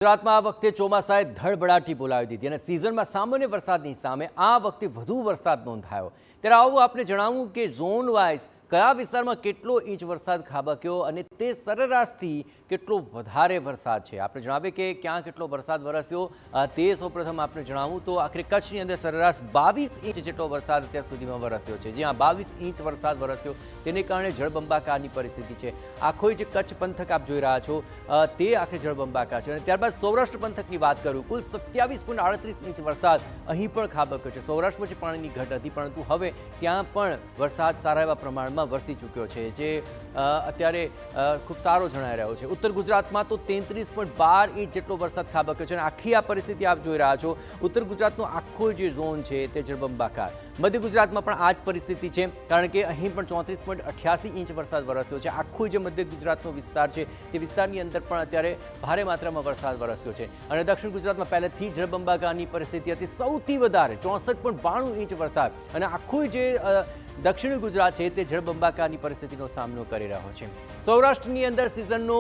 ગુજરાતમાં આ વખતે ચોમાસાએ ધડબડાટી બોલાવી દીધી અને સિઝનમાં સામાન્ય વરસાદની સામે આ વખતે વધુ વરસાદ નોંધાયો। ત્યારે આવું આપણે જણાવું કે ઝોન વાઇઝ કયા વિસ્તારમાં કેટલો ઇંચ વરસાદ ખાબક્યો અને તે સરેરાશથી કેટલો વધારે વરસાદ છે આપણે જણાવીએ કે ક્યાં કેટલો વરસાદ વરસ્યો તે સૌપ્રથમ આપણે જણાવું તો આખરે કચ્છની અંદર સરેરાશ 22 ઇંચ જેટલો વરસાદ અત્યાર સુધીમાં વરસ્યો છે। જ્યાં 22 ઇંચ વરસાદ વરસ્યો તેને કારણે જળબંબાકારની પરિસ્થિતિ છે। આખો જે કચ્છ પંથક આપ જોઈ રહ્યા છો તે આખરે જળબંબાકાર છે। અને ત્યારબાદ સૌરાષ્ટ્ર પંથકની વાત કરું કુલ 27.38 ઇંચ વરસાદ અહીં પણ ખાબક્યો છે। સૌરાષ્ટ્રમાં જે પાણીની ઘટ હતી પરંતુ હવે ત્યાં પણ વરસાદ સારા એવા પ્રમાણમાં વરસી ચૂક્યો છે જે અત્યારે ખૂબ સારો જણાઈ રહ્યો છે। ઉત્તર ગુજરાતમાં તો 33.12 ઇંચ જેટલો વરસાદ ખાબક્યો છે અને આખી આ પરિસ્થિતિ આપ જોઈ રહ્યા છો। ઉત્તર ગુજરાતનો આખો જે ઝોન છે તે જળબંબાકાર। મધ્ય ગુજરાતમાં પણ આ જ પરિસ્થિતિ છે કારણ કે અહીં પણ 34.88 ઇંચ વરસાદ વરસ્યો છે। આખો જે મધ્ય ગુજરાતનો વિસ્તાર છે તે વિસ્તારની અંદર પણ અત્યારે ભારે માત્રામાં વરસાદ વરસ્યો છે અને દક્ષિણ ગુજરાતમાં પહેલેથી જળબંબાકારની પરિસ્થિતિ હતી। સૌથી વધારે 64.92 ઇંચ વરસાદ અને આખું જે દક્ષિણ ગુજરાત છે તે જળબંબાકારની પરિસ્થિતિનો સામનો કરી રહ્યો છે। સૌરાષ્ટ્રની અંદર સિઝનનો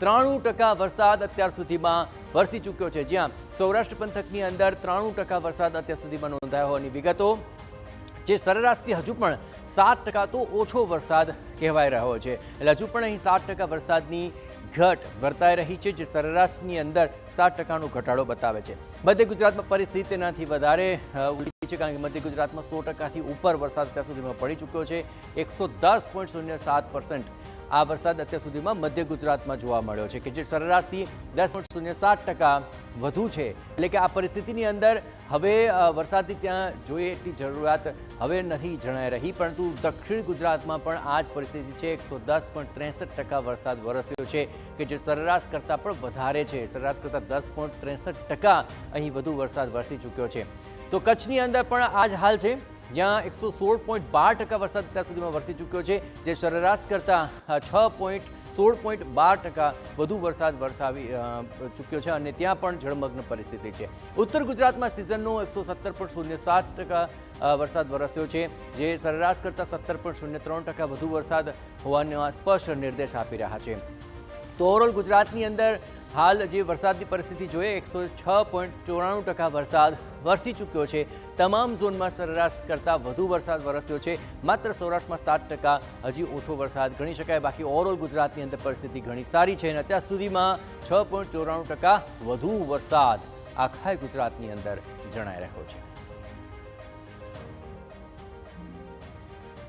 93% વરસાદ અત્યાર સુધીમાં વરસી ચૂક્યો છે। જ્યાં સૌરાષ્ટ્ર પંથકની અંદર 93% વરસાદ અત્યાર સુધીમાં નોંધાયો હોવાની વિગતો જે સરેરાશથી હજુ પણ 7% તો ઓછો વરસાદ કહેવાઈ રહ્યો છે। એટલે હજુ પણ અહીં 7% વરસાદની ઘટ વર્તાઈ રહી છે જે સરેરાશની અંદર 7%નો ઘટાડો બતાવે છે। મધ્ય ગુજરાતમાં પરિસ્થિતિ તેનાથી વધારે ઉલટી છે કારણ કે મધ્ય ગુજરાતમાં 100%થી ઉપર વરસાદ અત્યાર સુધીમાં પડી ચૂક્યો છે। 110.07% આ વરસાદ અત્યાર સુધીમાં મધ્ય ગુજરાતમાં જોવા મળ્યો છે કે જે સરેરાશથી 10.07% વધુ છે। એટલે કે આ પરિસ્થિતિની અંદર હવે વરસાદની ત્યાં જોઈએ એટલી જરૂરિયાત હવે નથી જણાઈ રહી પરંતુ દક્ષિણ ગુજરાતમાં પણ આ જ પરિસ્થિતિ છે। 110.63% વરસાદ વરસ્યો છે કે જે સરેરાશ કરતાં પણ વધારે છે। સરેરાશ કરતાં 10.63% અહીં વધુ વરસાદ વરસી ચૂક્યો છે। તો કચ્છની અંદર પણ આ જ હાલ છે જ્યાં 116.12% વરસાદ અત્યાર સુધીમાં વરસી ચૂક્યો છે જે સરેરાશ કરતાં 16.12% વધુ વરસાદ વરસાવી ચૂક્યો છે અને ત્યાં પણ જળમગ્ન પરિસ્થિતિ છે। ઉત્તર ગુજરાતમાં સિઝનનો 117.07% વરસાદ વરસ્યો છે જે સરેરાશ કરતાં 17.03% વધુ વરસાદ હોવાનો સ્પષ્ટ નિર્દેશ આપી રહ્યા છે। તો ઓવરઓલ ગુજરાતની અંદર હાલ જે વરસાદની પરિસ્થિતિ જોઈએ 106.94% વરસાદ વરસી ચૂક્યો છે। તમામ ઝોનમાં સરેરાશ કરતાં વધુ વરસાદ વરસ્યો છે। માત્ર સૌરાષ્ટ્રમાં 7% હજી ઓછો વરસાદ ગણી શકાય। બાકી ઓવરઓલ ગુજરાતની અંદર પરિસ્થિતિ ઘણી સારી છે અને અત્યાર સુધીમાં 6.94% વધુ વરસાદ આખા ગુજરાતની અંદર જણાઈ રહ્યો છે।